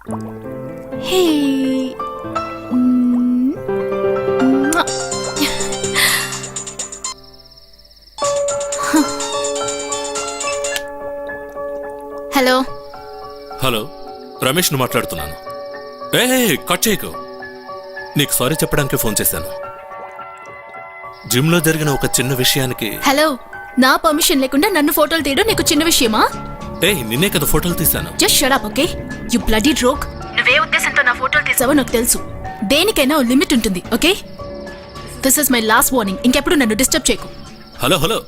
Hey hello hello, రమేష్ను మాట్లాడుతున్నాను. Cut చేయకు. నీకు సారీ చెప్పడానికి ఫోన్ చేశాను. జిమ్లో జరిగిన ఒక చిన్న విషయానికి. హలో, నా పర్మిషన్ లేకుండా నన్ను ఫోటోలు తీయడం నీకు చిన్న విషయమా? నిన్నే కదా ఫోటోలు తీశాను. Just shut up, okay? You bloody rogue. నువ్వే ఉద్దేశంతో నా ఫోటోలు తీసావో నాకు తెలుసు. దేనికైనా ఓ లిమిట్ ఉంటుంది, okay? This is my last warning. ఇంకెప్పుడు నన్ను డిస్టర్బ్ చేయకు. హలో హలో,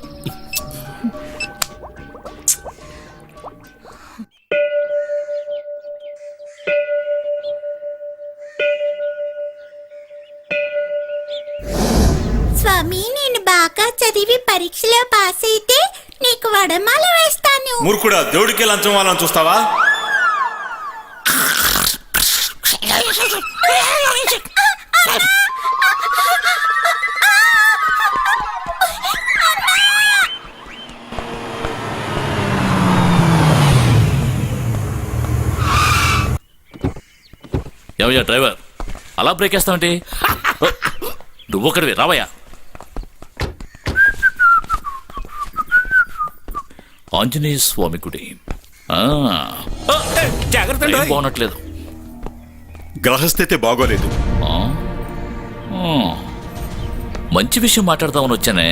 స్వామి, నేను బాగా చదివి పరీక్షలో పాస్ అయితే నీకు వడమాల వేస్తాను. మూర్ఖుడా, దేవుడికే లంచం వాళ్ళని చూస్తావా? ఏమయ్యా డ్రైవర్, అలా బ్రేక్ వేస్తావంటి? నువ్వు ఒకటివి రావయ్యా. ఆంజనేయ స్వామి గుడి జాగ్రత్త, బాగున్నట్లేదు. గ్రహస్థితి బాగోలేదు. మంచి విషయం మాట్లాడదామని వచ్చానే.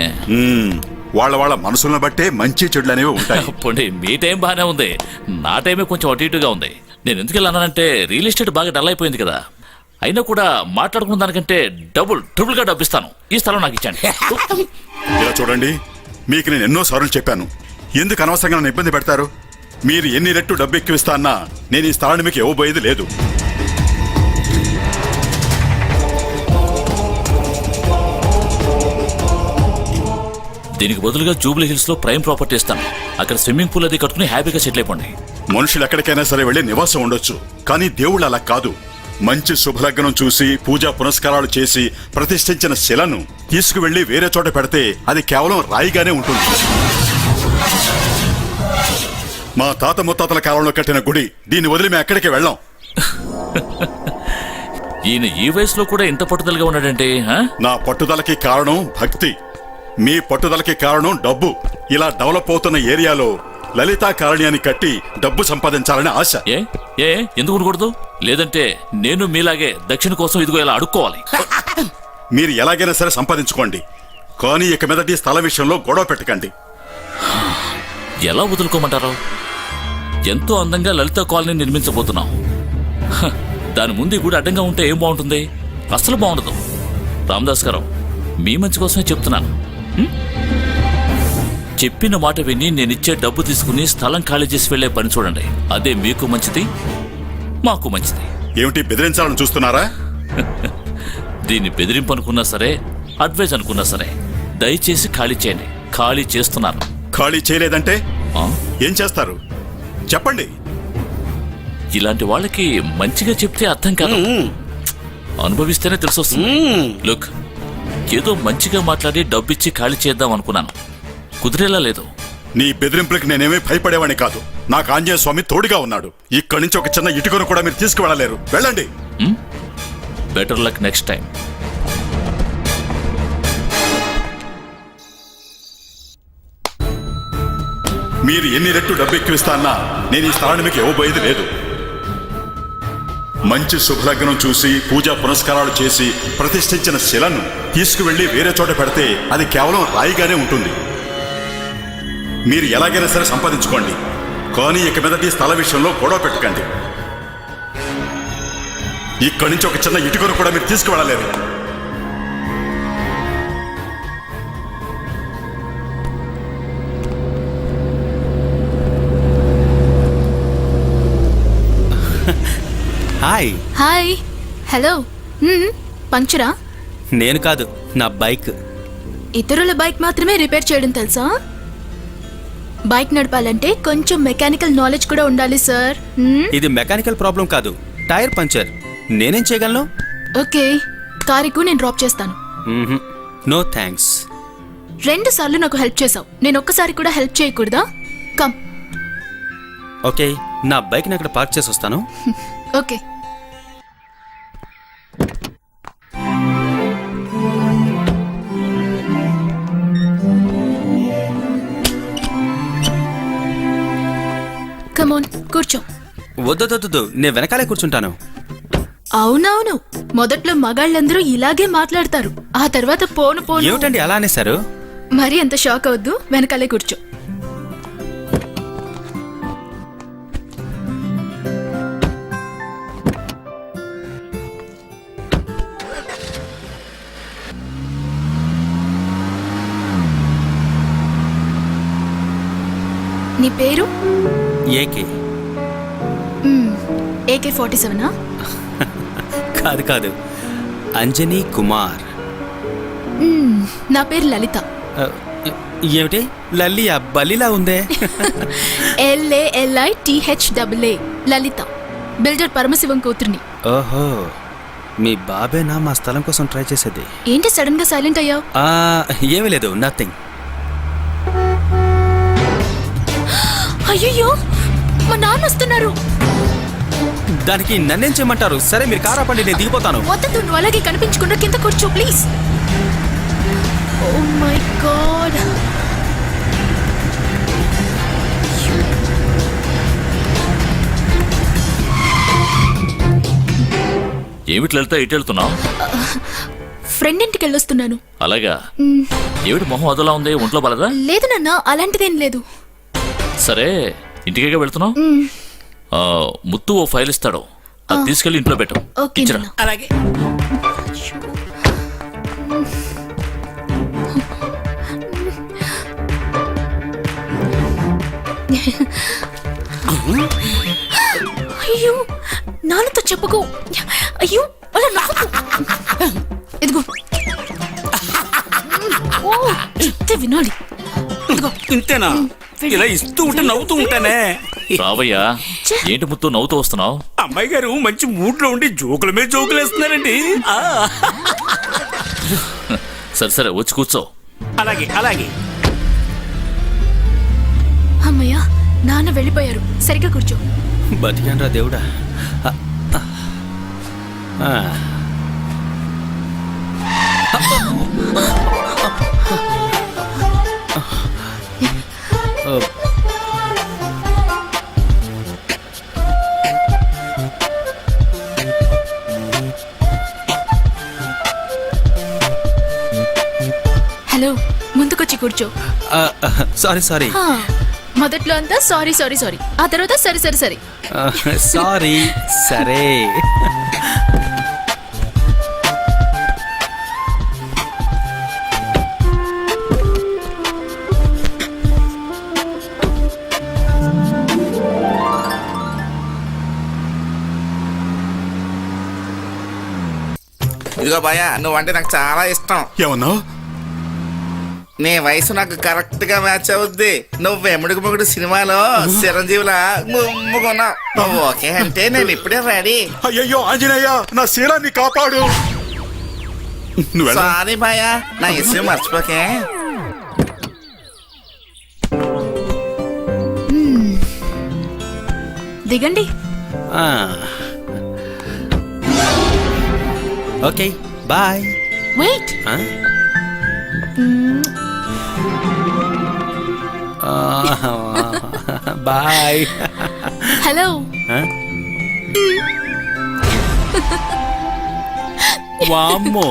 వాళ్ళ వాళ్ళ మనసులను బట్టే మంచి చెడులు అనేవి ఉంటాయి. పోనీ, మీ టైం బాగానే ఉంది, నా టైమే కొంచెం అటు ఇటుగా ఉంది. నేను ఎందుకు వెళ్ళానంటే రియల్ ఎస్టేట్ బాగా డల్ అయిపోయింది కదా. అయినా కూడా మాట్లాడుకున్న దానికంటే ట్రిపుల్ గా డబ్బిస్తాను. ఈ స్థలం నాకు ఇచ్చాను. ఇలా చూడండి, మీకు నేను ఎన్నో సార్లు చెప్పాను, ఎందుకు అనవసరంగా నన్ను ఇబ్బంది పెడతారు? మీరు ఎన్ని రెట్టు డబ్బు ఎక్కువిస్తా అన్నా నేను ఈ స్థలాన్ని మీకు ఇవ్వబోయేది లేదు. దీనికి బదులుగా జూబ్లీ హిల్స్ లో ప్రైమ్ ప్రాపర్టీ ఇస్తాను. అక్కడ స్విమ్మింగ్ పూల్ అది కట్టుకుని హ్యాపీగా సెటిల్ అయిపోండి. మనుషులు ఎక్కడికైనా సరే వెళ్ళి నివాసం ఉండొచ్చు, కానీ దేవుళ్ళు అలా కాదు. మంచి శుభలగ్నం చూసి పూజా పునస్కారాలు చేసి ప్రతిష్ఠించిన శిలను తీసుకువెళ్లి వేరే చోట పెడితే అది కేవలం రాయిగానే ఉంటుంది. మా తాత ముత్తాతల కాలంలో కట్టిన గుడి, దీన్ని వదిలి మేము ఎక్కడికి వెళ్ళాం. ఈయన ఈ వయసులో కూడా ఇంత పట్టుదలగా ఉన్నాడంటే? నా పట్టుదలకి కారణం భక్తి, మీ పట్టుదలకి కారణం డబ్బు. ఇలా డెవలప్ అవుతున్న ఏరియాలో లలితా కాలనీయాన్ని కట్టి డబ్బు సంపాదించాలని ఆశ. ఎందుకు ఉండకూడదు? లేదంటే నేను మీలాగే దక్షిణ కోసం ఇదిగో ఇలా అడుక్కోవాలి. మీరు ఎలాగైనా సరే సంపాదించుకోండి, కానీ ఇక మీదటి స్థల విషయంలో గొడవ పెట్టకండి. ఎలా వదులుకోమంటారు? ఎంతో అందంగా లలిత కాలనీ నిర్మించబోతున్నాం. దాని ముందు ఈ గుడి అడ్డంగా ఉంటే ఏం బాగుంటుంది? అసలు బాగుండదు. రామదాస్ గారు, మీ మంచి కోసమే చెప్తున్నాను. చెప్పిన మాట విని నేనిచ్చే డబ్బు తీసుకుని స్థలం ఖాళీ చేసి వెళ్లే పని చూడండి. అదే మీకు మంచిది, మాకు మంచిది. ఏమిటి, బెదిరించాలని చూస్తున్నారా? దీన్ని బెదిరింపు అనుకున్నా సరే, అడ్వైజ్ అనుకున్నా సరే, దయచేసి ఖాళీ చేయండి. ఖాళీ చేస్తున్నాను. ఖాళీ చేయలేదంటే ఏం చేస్తారు చెప్పండి. ఇలాంటి వాళ్ళకి మంచిగా చెప్తే అర్థం కాదు, అనుభవిస్తేనే తెలిసొస్తుంది. లుక్, ఏదో మంచిగా మాట్లాడి డబ్బిచ్చి ఖాళీ చేద్దాం అనుకున్నాను, కుదిరేలా లేదు. నీ బెదిరింపులకి నేనేమీ భయపడేవాడిని కాదు. నాకు ఆంజనేయ స్వామి తోడుగా ఉన్నాడు. ఇక్కడి నుంచి ఒక చిన్న ఇటుకను కూడా మీరు తీసుకువెళ్ళలేరు. వెళ్ళండి. Better luck next time. మీరు ఎన్ని రెట్టు డబ్బు ఎక్కువిస్తా అన్నా నేను ఈ స్థలాన్ని మీకు ఇవ్వబోయేది లేదు. మంచి శుభలగ్నం చూసి పూజా పునస్కారాలు చేసి ప్రతిష్ఠించిన శిలను తీసుకువెళ్లి వేరే చోట పెడితే అది కేవలం రాయిగానే ఉంటుంది. మీరు ఎలాగైనా సరే సంపాదించుకోండి, కానీ ఇక మీదటి స్థల విషయంలో గొడవ పెట్టకండి. ఇక్కడి నుంచి ఒక చిన్న ఇటుకను కూడా మీరు తీసుకువెళ్ళలేరు. హాయ్. హాయ్. హలో. పంక్చరా? నేను కాదు, నా బైక్. ఇతరుల బైక్ మాత్రమే రిపేర్ చేయడం తెలుసా? బైక్ నడపాలంటే కొంచెం మెకానికల్ నాలెడ్జ్ కూడా ఉండాలి సార్. ఇది మెకానికల్ ప్రాబ్లం కాదు, టైర్ పంచర్. నేనేం చేయగలను? ఓకే, కారుకు నేను డ్రాప్ చేస్తాను. No thanks. 2 సార్లు నాకు హెల్ప్ చేసావు, నేను ఒక్కసారి కూడా హెల్ప్ చేయకూడదా? కమ్. ఓకే, నా బైక్ని అక్కడ పార్క్ చేసి వస్తాను. ఓకే. కమోన్ కూర్చో. వద్దు నేను వెనకాలే కూర్చుంటాను. అవునవును, మొదట్లో మగాళ్ళందరూ ఇలాగే మాట్లాడతారు. ఆ తర్వాత పోను పోను. ఏమిటండి అలా అనేసారు? మరీ అంత షాక్ అవద్దు, వెనకాలే కూర్చో. నీ పేరు? ఏకే. AK-47. కాదు అంజనీ కుమార్. నా పేరు లలిత. ఆ, ఏమిటి లల్లియా? బల్లిలా ఉందే. LALITHAA లలిత. బిల్డర్ పరమశివం కూతుర్ని. ఓహో, మీ బాబేనా మా స్థలం కోసం ట్రై చేసేది? ఏంటి సడన్ గా సైలెంట్ అయ్యావు? ఏమీ లేదు, నథింగ్. అయ్యో, మా నాన్న వస్తున్నారు. దానికి నన్నేం చేయమంటారు? సరే మీరు కార్ ఆపండి, నేను దిగిపోతాను. వద్దు, నువ్వు అలాగే కనిపించకుండా కింద కూర్చో ప్లీజ్. Oh my God. ఏమిటి లలిత, ఇటు వెళ్తున్నావు? ఫ్రెండ్ ఇంటికి వెళ్ళొస్తున్నాను. అలాగా? ఏమిటి మొహం అదోలా ఉంది, ఒంట్లో బలదా? లేదు నాన్న, అలాంటిదేం లేదు. సరే, ఇంటికే వెళ్తున్నావు? ముత్తు ఓ ఫైల్ ఇస్తాడు, అది తీసుకెళ్లి ఇంట్లో పెట్టు. ఓకే ఇచ్చిరా. నాన్న. అలాగే. అయ్యో, నాన్నతో చెప్పకు. అయ్యో, అలా నవ్వకు. ఇదిగో. ఓ, చెప్తే వినాలి. ఇదిగో. ఇంతేనా? ఇలా ఇస్తూ ఉంటే నవ్వుతూ ఉంటానే. రావయ్యా, ఏంటి ముత్తు నవ్వుతూ వస్తున్నావు? అమ్మాయి గారు మంచి మూడ్ లో ఉండి జోకుల మీద జోకులు వేస్తున్నారండి. సరే సరే, వచ్చి కూర్చో. అలాగే అలాగే. అమ్మయ్యా, నాన్న వెళ్ళిపోయారు. సరిగ్గా కూర్చో. బతికాన్రా దేవుడా. హలో, ముందుకొచ్చి కూర్చో. సారీ హా, మొదట్లో అంతా సారీ సారీ సారీ, ఆ తర్వాత సరే సరే సరే. సారీ. సరే. ఇదిగో భయ, నువ్వంటే నాకు చాలా ఇష్టం. ఏమన్నావు? నీ వయసు నాకు కరెక్ట్ గా మ్యాచ్ అవుద్ది. నువ్వు ఎముడికి మొగుడు సినిమాలో చిరంజీవిలా ముమ్ముకున్నావు. నువ్వు ఓకే అంటే నేను ఇప్పుడే రెడీ. అయ్యయ్యో ఆంజనేయ, నా శీలాన్ని కాపాడు. నువ్వు వెళ్ళ. సారీ భయ, నా ఇష్టం మర్చిపోకే. దిగండి. Okay, bye. Wait. Bye. Hello. వామ్మో.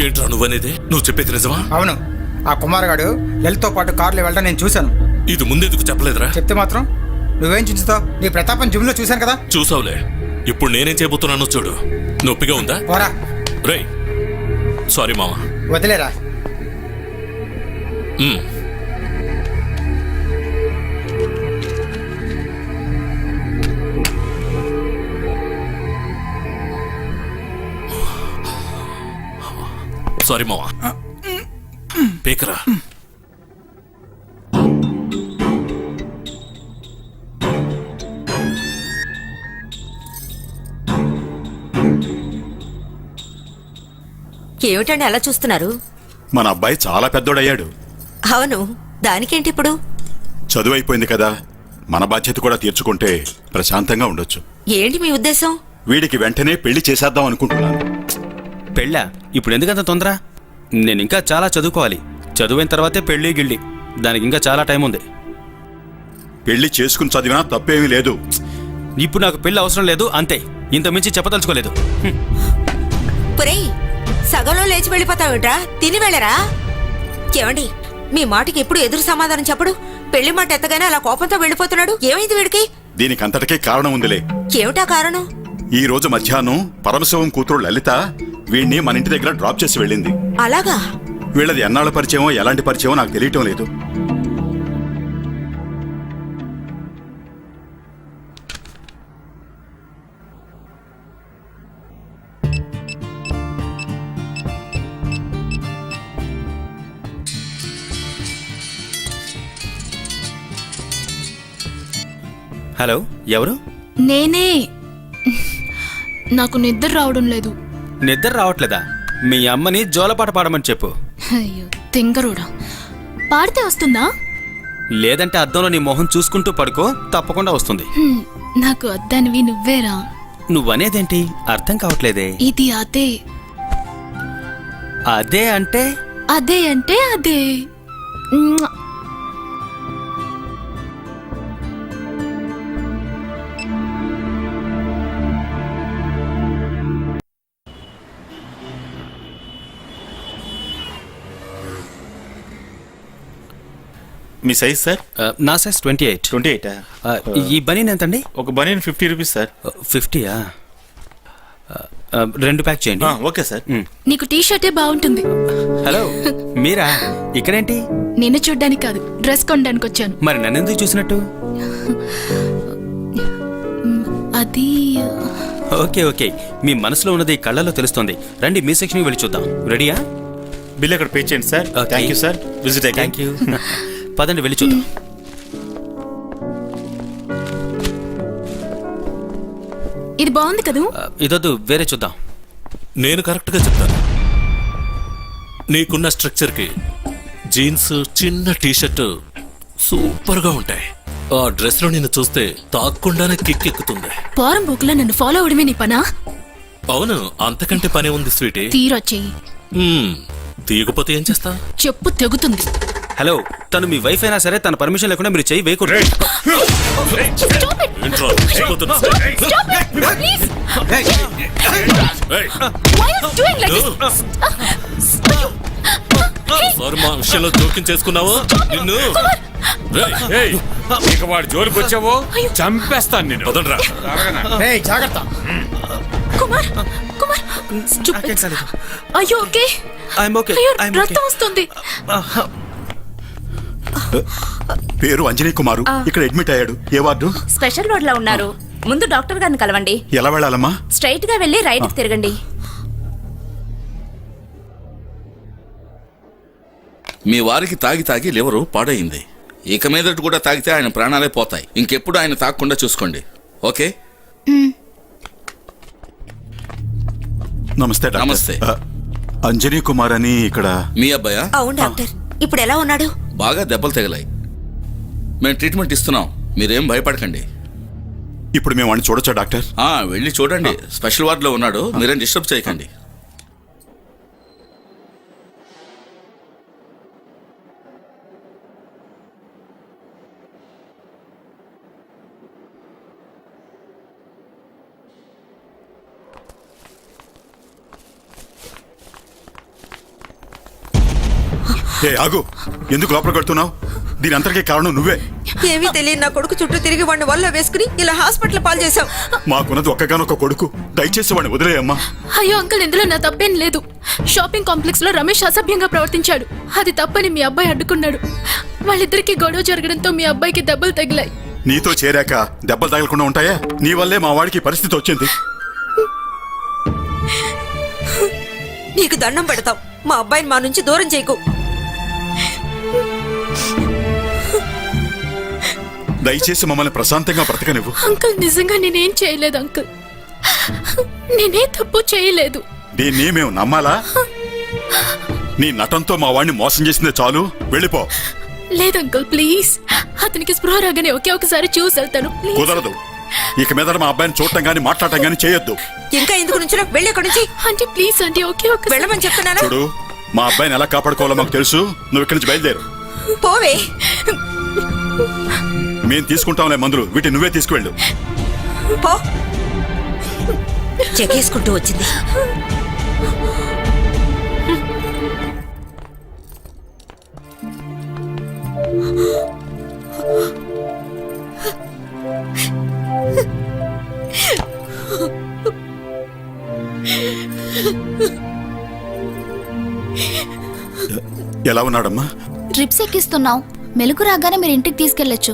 ఏంట్రా నువ్వనేది? నువ్వు చెప్పేది నిజమా? అవును, ఆ కుమార్ గాడు లలిత్తో పాటు కార్లో వెళ్ళడం నేను చూశాను. ఇది ముందెందుకు చెప్పలేదురా? చెప్తే మాత్రం నువ్వేం చించుతావు? నీ ప్రతాపం జిమ్లో చూశాను కదా. చూసావులే, ఇప్పుడు నేనేం చేయబోతున్నానో చూడు. నొప్పిగా ఉందా? పోరా. రేయ్, సారీ మావా. వదిలేరా. సారీ మావా. పేకరా. ఏమిటండి అలా చూస్తున్నారు? మన అబ్బాయి చాలా పెద్దోడయ్యాడు. అవును, దానికేంటి ఇప్పుడు? చదువు అయిపోయింది కదా, మన బాధ్యత కూడా తీర్చుకుంటే ప్రశాంతంగా ఉండొచ్చు. ఏంటి మీ ఉద్దేశం? వీడికి వెంటనే పెళ్లి చేసేద్దాం అనుకుంటున్నాను. పెళ్ళా? ఇప్పుడు ఎందుకంత తొందర? నేను ఇంకా చాలా చదువుకోవాలి. చదువైన తర్వాతే పెళ్ళి గిళ్ళి. దానికి ఇంకా చాలా టైం ఉంది. పెళ్లి చేసుకుని చదివినా తప్పేమీ లేదు. ఇప్పుడు నాకు పెళ్లి అవసరం లేదు, అంతే. ఇంత మించి చెప్పదలుచుకోలేదు. పురేయ్, సగంలో లేచి వెళ్ళిపోతావుట్రా? తిని వెళ్ళరా? ఏమండి, మీ మాటకి ఎప్పుడు ఎదురు సమాధానం చెప్పడు. పెళ్లి మాట ఎత్తగానే అలా కోపంతో వెళ్ళిపోతున్నాడు. ఏమైంది వీడికి? దీనికంతటికే కారణం ఉందిలే. ఏమిటా కారణం? ఈ రోజు మధ్యాహ్నం పరమశివం కూతురు లలిత వీడిని మన ఇంటి దగ్గర డ్రాప్ చేసి వెళ్ళింది. అలాగా? వీళ్ళది ఎన్నాళ్ళ పరిచయమో ఎలాంటి పరిచయమో నాకు తెలియటం లేదు. హలో, ఎవరు? నేనే. నాకు నిద్ర రావడం లేదు. నిద్ర రావట్లేదా? మీ అమ్మని జోలపాట పాడమని చెప్పు. అయ్యో తింగరోడా, పాడితే వస్తుందా? లేదంటే అద్దంలో నీ మొహం చూసుకుంటూ పడుకో, తప్పకుండా వస్తుంది. నాకు వద్దనివి నువ్వేరా. నువ్వనేదేంటి? అర్థం కావట్లేదే. ఇది అదే. అదే అంటే? అదే అంటే అదే. మ్మ్. మీ సైజ్ సార్? నా సైజ్ 28. 28. ఈ బనీన్ ఎంతండి? ఒక బనీన్ 50 రూపీస్ సార్. 50యా? 2 ప్యాక్ చేయండి. Okay sir. నీకు టీ షర్టే బాగుంటుంది. హలో, మీరా? ఇక్కడేంటి? నిన్ను చూడ్డానికి కాదు, డ్రెస్ కొనడానికి వచ్చాను. మరి నన్నెందుకు చూసినట్టు? అది ఓకే ఓకే, మీ మనసులో ఉన్నది కళ్ళలో తెలుస్తుంది. రండి, మీ సెక్షన్కి వెళ్ళి చూద్దాం. రెడీయా? బిల్ అక్కడ పే చేయండి sir. Thank you sir. Visit thank you. పదండి, వెళ్ళి చూద్దాం. ఇది బాగుంది కదూ? ఇదొద్దు, వేరే చూద్దాం. నేను కరెక్ట్గా చెప్తాను. నీకున్న స్ట్రక్చర్కి జీన్స్, చిన్న టీషర్ట్ సూపర్గా ఉంటాయి. ఆ డ్రెస్లో నిన్ను చూస్తే తాక్కుండానే కిక్ ఎక్కుతుంది. పోరం బుక్లో నన్ను ఫాలో అవడమే నీ పనా? అవును, అంతకంటే పనే ఉంది స్వీటీ. తీరొచ్చేయి. తీయకపోతే ఏం చేస్తా? చెప్పు తెగుతుంది. హలో, తను మీ వైఫ్ అయినా సరే తన పర్మిషన్ లేకుండా మీరు చెయ్యి వేయకూడదు. ఏంట్రా, అయిపోతున్నా? ఏయ్, సారీ, మా విషయంలో జోక్యం చేసుకున్నావు నిన్ను. ఏయ్, ఇక వాడు జోలికి వచ్చావో చంపేస్తాను నేను. వదలరా. జాగ్రత్త. కుమార్, కుమార్, stupid. అయ్యో ఓకే. I'm okay, అయ్యో, I'm okay. రక్తం వస్తుంది. పేరు అంజనీ కుమారు. ఇక్కడ అడ్మిట్ అయ్యాడు. ఏ వార్డు? స్పెషల్ వార్డ్ లో ఉన్నారు. ముందు డాక్టర్ గారిని కలవండి. ఎలా వెళ్ళాలమ్మా? స్ట్రైట్ గా వెళ్ళి రైట్ కి తిరగండి. మీ వారికి తాగి తాగి లివరు పాడైంది. ఇక మీదట కూడా తాగితే ఆయన ప్రాణాలే పోతాయి. ఇంకెప్పుడు ఆయన తాగకుండా చూసుకోండి. ఓకే? నమస్తే డాక్టర్. నమస్తే. అంజనీ కుమార్ అని ఇక్కడ. మీ అబ్బాయా? అవును డాక్టర్. ఇప్పుడు ఎలా ఉన్నాడు? బాగా దెబ్బలు తగిలాయి. మేము ట్రీట్మెంట్ ఇస్తున్నాం, మీరేం భయపడకండి. ఇప్పుడు మేము వాడిని చూడొచ్చా డాక్టర్? వెళ్ళి చూడండి. స్పెషల్ వార్డులో ఉన్నాడు, మీరేం డిస్టర్బ్ చేయకండి. ఆగు, ఎందుకు లోపల కడుతున్నావు? దీని అంతటికీ కారణం నువ్వే. ఏమీ తెలియని నా కొడుకు చుట్టూ తిరిగి వాడిని వల్ల వేసుకుని ఇలా హాస్పిటల్ పాలు చేశావు. మాకున్నది ఒక్కగానొక్క కొడుకు. దయచేసి వాడిని వదిలేయమ్మా. అయ్యో అంకుల్, ఇందులో నా తప్పేం లేదు. షాపింగ్ కాంప్లెక్స్ లో రమేష్ అసభ్యంగా ప్రవర్తించాడు. అది తప్పని మీ అబ్బాయి అడ్డుకున్నాడు. వాళ్ళిద్దరికి గొడవ జరగడంతో మీ అబ్బాయికి దెబ్బలు తగిలాయి. నీతో చేరాక దెబ్బలు తగలకుండా ఉంటాయా? నీ వల్లే మా వాడికి పరిస్థితి వచ్చింది. నీకు దండం పెడతాం, మా అబ్బాయిని మా నుంచి దూరం చేయకు. దయచేసి మమ్మల్ని ప్రశాంతంగా బ్రతకనివ్వు. అంకుల్, నిజంగా నేనేం చేయలేదు అంకుల్. నేనే తప్పు చేయలేదు. దీన్ని మేము నమ్మాలా? నీ నటంతో మా వాడిని మోసం చేసిందే చాలు, వెళ్ళిపో. లేదు అంకుల్ ప్లీజ్, అతనికి స్పృహ రాగానే ఒకే ఒకసారి చూసి వెళ్తాను ప్లీజ్. కుదరదు. ఇక మీద మా అబ్బాయిని చూడటం గాని మాట్లాడటం గాని చేయొద్దు. ఇంకా ఎందుకు నుంచి వెళ్ళి అక్కడి నుంచి అంటే ప్లీజ్ అంటే ఒకే ఒక వెళ్ళమని చెప్తున్నాను. చూడు, మా అబ్బాయిని ఎలా కాపాడుకోవాలో మాకు తెలుసు. నువ్వు ఇక్కడి నుంచి బయలుదేరు. పోవే. మేము తీసుకుంటాంలే మందులు, వీటిని నువ్వే తీసుకువెళ్ళు. పో. చెకేసుకుంటూ వచ్చింది. ఎలా ఉన్నాడమ్మా? ట్రిప్స్ ఎక్కిస్తున్నాం, మెలకు రాగానే మీరు ఇంటికి తీసుకెళ్లొచ్చు.